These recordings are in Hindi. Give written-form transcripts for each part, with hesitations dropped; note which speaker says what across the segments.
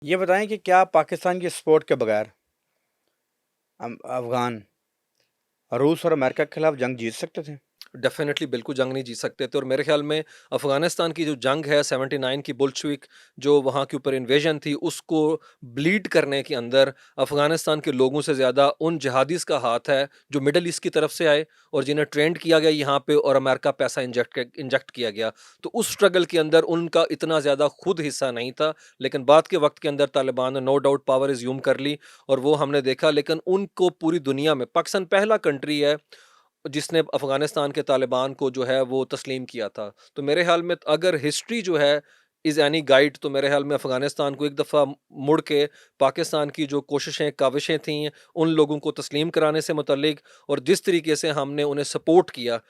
Speaker 1: ये बताएं कि क्या पाकिस्तान की सपोर्ट के बगैर अफगान रूस और अमेरिका के खिलाफ जंग जीत सकते थे?
Speaker 2: डेफिनेटली बिल्कुल जंग नहीं जीत सकते थे। और मेरे ख्याल में अफगानिस्तान की जो जंग है 79 की बुल्शविक जो वहाँ के ऊपर इन्वेजन थी उसको ब्लीड करने के अंदर अफगानिस्तान के लोगों से ज़्यादा उन जिहादीज का हाथ है जो मिडल ईस्ट की तरफ से आए और जिन्हें ट्रेंड किया गया यहाँ पे और अमेरिका पैसा इंजेक्ट किया गया। तो उस स्ट्रगल के अंदर उनका इतना ज़्यादा खुद हिस्सा नहीं था, लेकिन बाद के वक्त के अंदर तालिबान ने नो डाउट पावर इज्यूम कर ली और वो हमने देखा। लेकिन उनको पूरी दुनिया में पाकिस्तान पहला कंट्री है जिसने अफ़गानिस्तान के तालिबान को जो है वो तस्लीम किया था। तो मेरे ख़्याल में अगर हिस्ट्री जो है इज़ एनी गाइड तो मेरे ख़्याल में अफ़गानिस्तान को एक दफ़ा मुड़ के पाकिस्तान की जो कोशिशें, काविशें थीं उन लोगों को तस्लीम कराने से मुतल्लिक और जिस तरीके से हमने उन्हें सपोर्ट किया,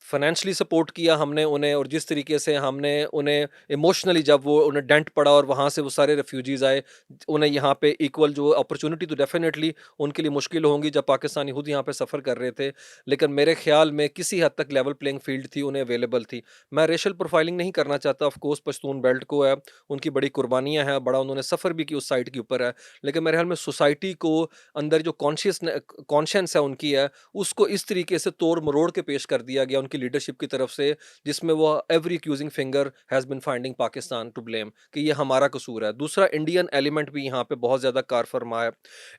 Speaker 2: फाइनेंशियली सपोर्ट किया हमने उन्हें और जिस तरीके से हमने उन्हें इमोशनली जब वो उन्हें डेंट पड़ा और वहाँ से वो सारे रेफ्यूजीज़ आए, उन्हें यहाँ पे इक्वल जो अपॉर्चुनिटी तो डेफ़िनेटली उनके लिए मुश्किल होंगी जब पाकिस्तानी खुद यहाँ पे सफ़र कर रहे थे। लेकिन मेरे ख़्याल में किसी हद तक लेवल प्लेइंग फ़ील्ड थी, उन्हें अवेलेबल थी। मैं रेशियल प्रोफाइलिंग नहीं करना चाहता, ऑफ़ कोर्स पश्तून बेल्ट को है, उनकी बड़ी कुर्बानियाँ हैं, बड़ा उन्होंने सफ़र भी की उस साइड के ऊपर है। लेकिन मेरे ख़्याल में सोसाइटी को अंदर जो कॉन्शियंस है उनकी है, उसको इस तरीके से तोड़-मरोड़ के पेश कर दिया गया उनकी लीडरशिप की तरफ से, जिसमें वो every accusing finger has been finding Pakistan to blame कि ये हमारा कसूर है। दूसरा इंडियन एलिमेंट भी यहाँ पे बहुत ज़्यादा कार फरमा है।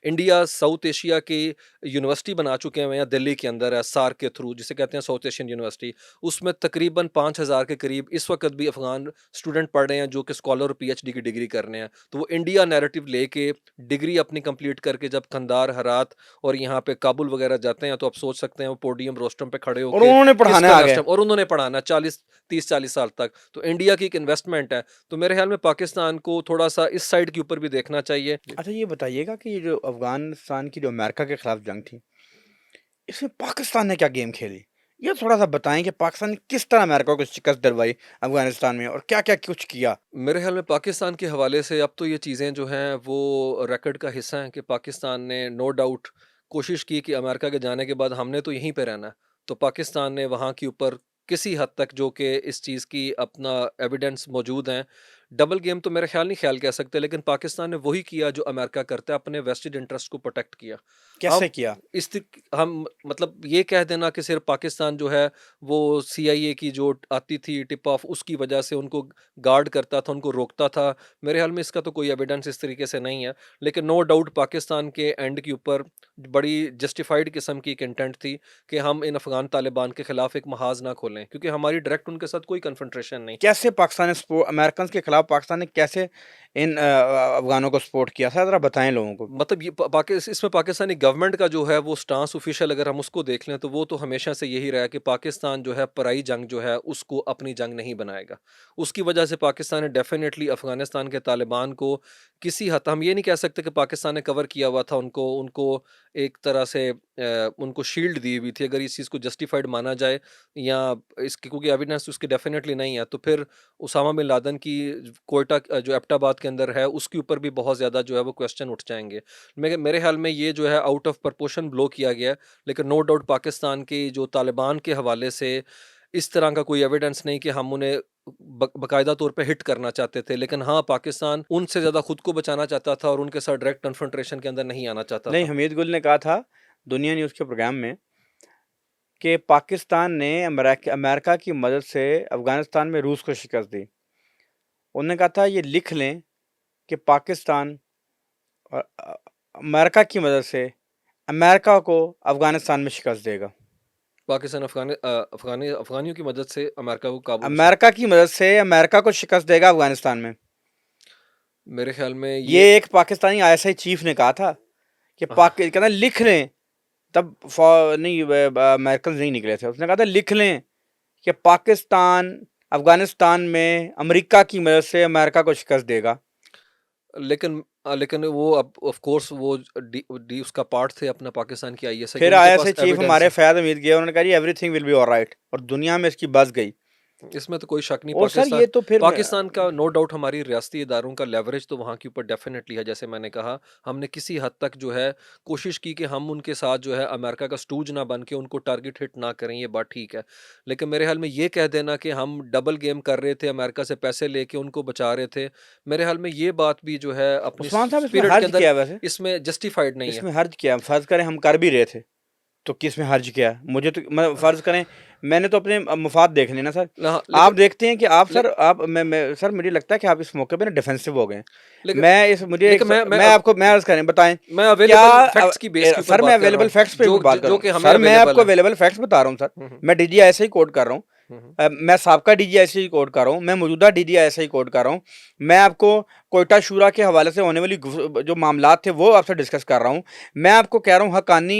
Speaker 2: इंडिया साउथ एशिया की यूनिवर्सिटी बना चुके हैं यहाँ दिल्ली के अंदर है सार्क के थ्रू, जिसे कहते हैं साउथ एशियन यूनिवर्सिटी। उसमें तकरीबन 5000 के करीब इस वक़्त भी अफ़गान स्टूडेंट पढ़ रहे हैं जो कि स्कॉलर और पीएचडी की डिग्री कर रहे हैं। तो वो इंडिया नैरेटिव लेके डिग्री अपनी कंप्लीट करके जब कंधार, हरात और यहाँ पे काबुल वगैरह जाते हैं तो आप सोच सकते हैं वो पोडियम रोस्टम पे खड़े
Speaker 1: और
Speaker 2: होके
Speaker 1: उन्होंने
Speaker 2: किस
Speaker 1: पढ़ाने आ गए।
Speaker 2: कलस्टम और उन्होंने पढ़ाना 40 साल तक। तो इंडिया की एक इन्वेस्टमेंट है। तो मेरे ख्याल में पाकिस्तान को थोड़ा सा इस साइड के ऊपर भी देखना चाहिए।
Speaker 1: अच्छा, ये बताइएगा कि ये जो अफगानिस्तान की जो अमेरिका के खिलाफ जंग थी, इसमें पाकिस्तान ने क्या गेम खेली? ये थोड़ा सा बताएं कि पाकिस्तान ने किस तरह अमेरिका को शिकस्त दिलवाई अफगानिस्तान में और क्या क्या कुछ किया?
Speaker 2: मेरे ख्याल में पाकिस्तान के हवाले से अब तो ये चीज़ें जो हैं वो रिकॉर्ड का हिस्सा हैं कि पाकिस्तान ने नो डाउट कोशिश की कि अमेरिका के जाने के बाद हमने तो यहीं पे रहना है। तो पाकिस्तान ने वहाँ के ऊपर किसी हद तक जो कि इस चीज़ की अपना एविडेंस मौजूद हैं। डबल गेम तो मेरे ख्याल नहीं ख्याल कह सकते, लेकिन पाकिस्तान ने वही किया जो अमेरिका करता है, अपने वेस्टेड इंटरेस्ट को प्रोटेक्ट किया।
Speaker 1: कैसे
Speaker 2: हम
Speaker 1: किया?
Speaker 2: हम मतलब ये कह देना कि सिर्फ पाकिस्तान जो है वो सीआईए की जो आती थी टिप ऑफ उसकी वजह से उनको गार्ड करता था, उनको रोकता था। मेरे ख्याल में इसका तो कोई एविडेंस इस तरीके से नहीं है। लेकिन नो डाउट पाकिस्तान के एंड के ऊपर बड़ी जस्टिफाइड किस्म की एक इंटेंट थी कि हम इन अफ़गान तालिबान के खिलाफ एक महाज़ ना खोलें, क्योंकि हमारी डायरेक्ट उनके साथ कोई कन्फ्रंटेशन नहीं।
Speaker 1: कैसे पाकिस्तान ने अमेरिकन के खिलाफ पाकिस्तान ने कैसे इन अफगानों को सपोर्ट किया था, जरा बताएं लोगों को।
Speaker 2: मतलब ये इसमें पाकिस्तानी गवर्नमेंट का जो है वो स्टांस ऑफिशियल अगर हम उसको देख लें तो वो तो हमेशा से यही रहा है कि पाकिस्तान जो है पराई जंग जो है उसको अपनी जंग नहीं बनाएगा। उसकी वजह से पाकिस्तान ने डेफिनेटली अफगानिस्तान के तालिबान को किसी हद हम ये नहीं कह सकते कि पाकिस्तान ने कवर किया हुआ था उनको उनको एक तरह से उनको शील्ड दी हुई थी, अगर इस चीज़ को जस्टिफाइड माना जाए या इसकी क्योंकि एविडेंस उसकी डेफिनेटली नहीं है। तो फिर उसामा बिन लादेन की कोयटा जो एबटाबाद के अंदर है उसके ऊपर भी बहुत ज़्यादा जो है वो क्वेश्चन उठ जाएँगे। मेरे मेरे ख़्याल में ये जो है आउट ऑफ प्रोपोर्शन ब्लो किया गया है, लेकिन नो डाउट पाकिस्तान की जो तालिबान के हवाले से इस तरह का कोई एविडेंस नहीं कि हम उन्हें बाकायदा तौर पे हिट करना चाहते थे। लेकिन हाँ, पाकिस्तान उनसे ज़्यादा खुद को बचाना चाहता था और उनके साथ डायरेक्ट कन्फ्रंटेशन के अंदर नहीं आना चाहता
Speaker 1: नहीं,
Speaker 2: था।
Speaker 1: हमीद गुल ने कहा था दुनिया न्यूज़ के प्रोग्राम में कि पाकिस्तान ने अमेरिका की मदद से अफगानिस्तान में रूस को शिकस्त दी। उन्होंने कहा था ये लिख लें कि पाकिस्तान और अमेरिका की मदद से अमेरिका को अफगानिस्तान में शिकस्त देगा।
Speaker 2: पाकिस्तान अफ़गानियों की मदद से अमेरिका को काबू में
Speaker 1: अमेरिका की मदद से अमेरिका को शिकस्त देगा अफगानिस्तान में।
Speaker 2: मेरे ख़्याल में
Speaker 1: ये
Speaker 2: ये
Speaker 1: एक पाकिस्तानी आईएसआई चीफ ने कहा था कि
Speaker 2: आह,
Speaker 1: कहना लिख लें। तब नहीं अमेरिकन नहीं निकले थे। उसने कहा था लिख लें कि पाकिस्तान अफगानिस्तान में अमेरिका की मदद से अमेरिका को शिकस्त देगा।
Speaker 2: लेकिन वो अब ऑफ कोर्स वो डी उसका पार्ट थे अपना पाकिस्तान की आईएसआई के,
Speaker 1: फिर
Speaker 2: उनके
Speaker 1: आईएसआई
Speaker 2: पास
Speaker 1: चीफ
Speaker 2: एविडेंस
Speaker 1: हमारे
Speaker 2: है।
Speaker 1: फैयाद हमीद गए, उन्होंने कहा जी एवरीथिंग विल बी ऑलराइट और दुनिया में इसकी बस गई।
Speaker 2: इसमें तो कोई शक नहीं।
Speaker 1: और सर ये तो फिर
Speaker 2: पाकिस्तान का नो डाउट हमारी रियासती इदारों का लेवरेज तो वहाँ के ऊपर डेफिनेटली है। जैसे मैंने कहा, हमने किसी हद तक जो है कोशिश की कि हम उनके साथ जो है अमेरिका का स्टूज ना बन के उनको टारगेट हिट ना करें, ये बात ठीक है। लेकिन मेरे ख्याल में ये कह देना कि हम डबल गेम कर रहे थे, अमेरिका से पैसे लेके उनको बचा रहे थे, मेरे ख्याल में ये बात भी जो है अपनी
Speaker 1: उस्मान साहब इसमें
Speaker 2: पीरियड के
Speaker 1: हर्ज
Speaker 2: अंदर
Speaker 1: क्या है वैसे?
Speaker 2: इसमें जस्टिफाइड नहीं है।
Speaker 1: इसमें हर्ज क्या है? फर्ज करें हम कर भी रहे थे, तो किस में हर्ज क्या है? मुझे तो मैं फर्ज करें, मैंने तो अपने मुफाद देखने ना सर।
Speaker 2: हाँ,
Speaker 1: आप
Speaker 2: लेकिन
Speaker 1: देखते हैं कि आप
Speaker 2: ले,
Speaker 1: सर आप मैं सर मुझे लगता है कि आप इस मौके पे ना डिफेंसिव हो गए हैं।
Speaker 2: लेकिन
Speaker 1: मैं इस मुझे एक
Speaker 2: लेकिन मैं
Speaker 1: मैं आपको मैं अर्ज करें बताएं
Speaker 2: मैं
Speaker 1: क्या
Speaker 2: अवेलेबल फैक्ट्स की बेस के ऊपर
Speaker 1: सर मैं
Speaker 2: बात कर रहा
Speaker 1: अवेलेबल
Speaker 2: हूँ,
Speaker 1: फैक्ट्स पे
Speaker 2: जो
Speaker 1: बात कर
Speaker 2: जो
Speaker 1: रहा
Speaker 2: कि
Speaker 1: हूँ
Speaker 2: हमें
Speaker 1: सर, मैं
Speaker 2: अवेलेबल
Speaker 1: आपको
Speaker 2: है।
Speaker 1: अवेलेबल फैक्ट्स बता रहा हूँ सर।
Speaker 2: हम्म,
Speaker 1: मैं डीजी ऐसे ही कोड कर रहा हूँ।
Speaker 2: हम्म,
Speaker 1: मैं साबका डीजी ऐसे ही कोड कर रहा हूँ, मैं मौजूदा डीजी ऐसे ही कोड कर रहा हूँ। मैं आपको कोयटा शूरा के हवाले से होने वाली जो मामलात थे वो आपसे डिस्कस कर रहा हूँ। मैं आपको कह रहा हूँ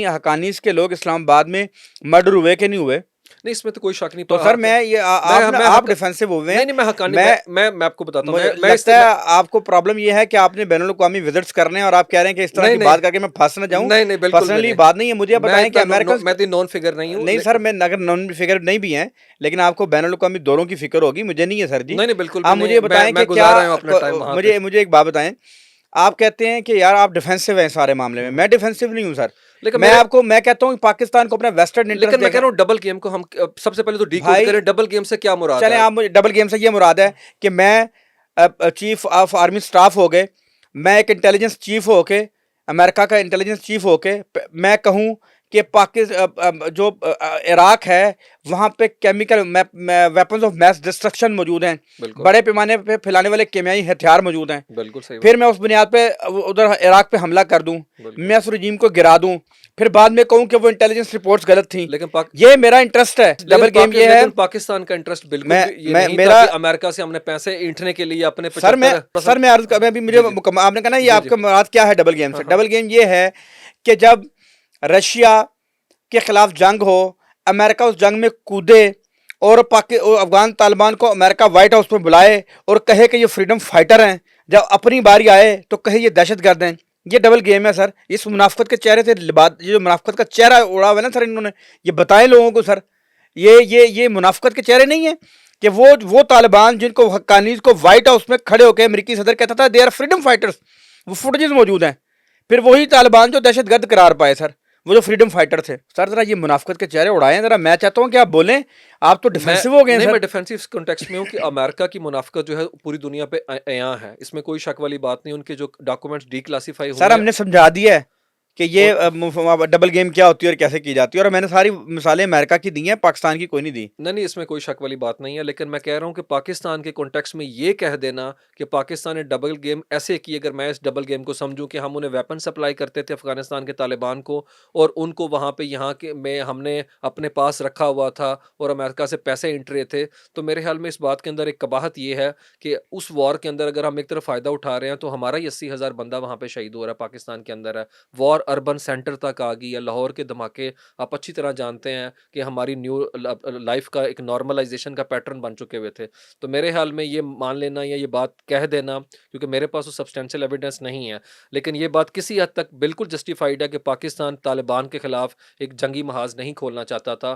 Speaker 1: हकानीस के लोग इस्लामाबाद में मर्डर हुए कि नहीं हुए?
Speaker 2: नहीं, इसमें तो कोई शक नहीं।
Speaker 1: तो सर मैं ये
Speaker 2: मैं
Speaker 1: आप
Speaker 2: हक
Speaker 1: डिफेंसिव हुए
Speaker 2: नहीं
Speaker 1: हैं।
Speaker 2: नहीं, मैं हकानी
Speaker 1: मैं
Speaker 2: मैं आपको बताता हूँ,
Speaker 1: मुझे
Speaker 2: मैं इस
Speaker 1: लगता है आपको प्रॉब्लम ये है कि आपने बैनुल अक़वामी विजिट्स करने हैं और आप कह रहे हैं कि इस तरह
Speaker 2: नहीं
Speaker 1: की
Speaker 2: नहीं
Speaker 1: बात करके मैं फंस ना जाऊं।
Speaker 2: नहीं नहीं, बिल्कुल भी
Speaker 1: पर्सनली
Speaker 2: नहीं।
Speaker 1: बात नहीं है, मुझे आप
Speaker 2: मैं
Speaker 1: बताएं कि
Speaker 2: इतना
Speaker 1: अमेरिका
Speaker 2: मैं दी नॉन फिगर नहीं हूँ।
Speaker 1: नहीं सर, मैं अगर नॉन फिगर नहीं भी हैं, लेकिन आपको बैनुल अक़वामी दौरों की फिक्र होगी, मुझे नहीं है सर जी।
Speaker 2: नहीं नहीं, बिल्कुल भी
Speaker 1: आप
Speaker 2: नहीं
Speaker 1: मुझे
Speaker 2: है।
Speaker 1: ये बताएं
Speaker 2: मैं
Speaker 1: कि क्या
Speaker 2: गुजार रहा हूँ अपना टाइम वहां पे।
Speaker 1: मुझे एक बात बताएं। आप कहते हैं कि यार आप डिफेंसिव हैं सारे मामले में, मैं डिफेंसिव नहीं हूं सर।
Speaker 2: लेकिन मेरे
Speaker 1: मैं कहता हूँ कि पाकिस्तान को अपना वेस्टर्न इंटरेस्ट
Speaker 2: लेकिन मैं कह
Speaker 1: देखा।
Speaker 2: रहा हूँ डबल गेम को हम सबसे पहले तो डीकोड
Speaker 1: भाई
Speaker 2: करें। डबल गेम से क्या मुराद
Speaker 1: चलें,
Speaker 2: है?
Speaker 1: आप मुझे डबल गेम से ये मुराद है कि मैं चीफ ऑफ आर्मी स्टाफ हो गए, मैं एक इंटेलिजेंस चीफ हो के, अमेरिका का इंटेलिजेंस चीफ हो के मैं कहूँ कि पाकिस्तान जो इराक है वहाँ पे chemical weapons of mass destruction मौजूद हैं,
Speaker 2: बिल्कुल
Speaker 1: बड़े पैमाने पे फैलाने वाले केमियाई हथियार मौजूद हैं।
Speaker 2: बिल्कुल सही
Speaker 1: फिर
Speaker 2: बात
Speaker 1: मैं उस बुनियाद पे उधर इराक पे हमला कर दूं,
Speaker 2: है। बिल्कुल।
Speaker 1: मैं उस रजीम को गिरा दूं, फिर बाद में कहूं कि वो इंटेलिजेंस रिपोर्ट्स गलत थी।
Speaker 2: लेकिन पाक
Speaker 1: ये मेरा इंटरेस्ट है। डबल गेम ये है।
Speaker 2: लेकिन पाकिस्तान का इंटरेस्ट बिल्कुल भी ये
Speaker 1: मैं
Speaker 2: नहीं था
Speaker 1: मेरा
Speaker 2: कि अमेरिका से हमने पैसे ऐंठने के लिए अपने 75%
Speaker 1: मैं अर्ज कर मैं भी मुझे
Speaker 2: जी जी
Speaker 1: आपने कहा ना ये
Speaker 2: जी जी।
Speaker 1: आपका मुराद क्या है डबल गेम
Speaker 2: हाँ
Speaker 1: से?
Speaker 2: हाँ।
Speaker 1: डबल गेम ये है कि जब रशिया के खिलाफ जंग हो, अमेरिका उस जंग में कूदे और अफगान तालिबान को अमेरिका व्हाइट हाउस पर बुलाए और कहे कि ये फ्रीडम फाइटर हैं, जब अपनी बारी आए तो कहे ये दहशतगर्द हैं। ये डबल गेम है सर। इस मुनाफकत के चेहरे से ये जो मुनाफकत का चेहरा उड़ा हुआ है ना सर इन्होंने, ये बताएं लोगों को सर। ये मुनाफकत के चेहरे नहीं है कि वो तालिबान जिनको हक्कानीज को व्हाइट हाउस में खड़े होकर अमेरिकी सदर कहता था दे आर फ्रीडम फाइटर्स, वो फुटेजेस मौजूद हैं। फिर वही तालिबान जो दहशतगर्द करार पाए सर, वो जो फ्रीडम फाइटर थे सर। जरा ये मुनाफकत के चेहरे उड़ाएं जरा। मैं चाहता हूं कि आप बोलें, आप तो
Speaker 2: मैं
Speaker 1: डिफेंसिव हो गए हैं
Speaker 2: नहीं,
Speaker 1: सर।
Speaker 2: मैं डिफेंसिव कॉन्टेक्स्ट में हूँ कि अमेरिका की मुनाफकत जो है पूरी दुनिया पे अयां है, इसमें कोई शक वाली बात नहीं। उनके जो डॉक्यूमेंट्स डीक्लासिफाई
Speaker 1: सर
Speaker 2: हुए
Speaker 1: हमने समझा दिया है कि ये
Speaker 2: और
Speaker 1: डबल गेम क्या होती है और कैसे की जाती है, और मैंने सारी मिसालें अमेरिका की दी हैं, पाकिस्तान की कोई नहीं दी।
Speaker 2: नहीं नहीं, इसमें कोई शक वाली बात नहीं है। लेकिन मैं कह रहा हूँ कि पाकिस्तान के कॉन्टेक्स्ट में ये कह देना कि पाकिस्तान ने डबल गेम ऐसे की, अगर मैं इस डबल गेम को समझूं कि हम उन्हें वेपन सप्लाई करते थे अफगानिस्तान के तालिबान को, और उनको वहाँ पे यहाँ के में हमने अपने पास रखा हुआ था और अमेरिका से पैसे इंट रहे थे, तो मेरे ख्याल में इस बात के अंदर एक कबाहत ये है कि उस वॉर के अंदर अगर हम एक तरफ फ़ायदा उठा रहे हैं तो हमारा ही 80,000 बंदा वहाँ पे शहीद हो रहा है पाकिस्तान के अंदर है। वॉर अर्बन सेंटर तक आ गई है। लाहौर के धमाके आप अच्छी तरह जानते हैं कि हमारी न्यू लाइफ का एक नॉर्मलाइजेशन का पैटर्न बन चुके हुए थे। तो मेरे ख्याल में ये मान लेना या ये बात कह देना, क्योंकि मेरे पास वो सब्सटेंशियल एविडेंस नहीं है, लेकिन ये बात किसी हद तक बिल्कुल जस्टिफाइड है कि पाकिस्तान तालिबान के खिलाफ एक जंगी महाज नहीं खोलना चाहता था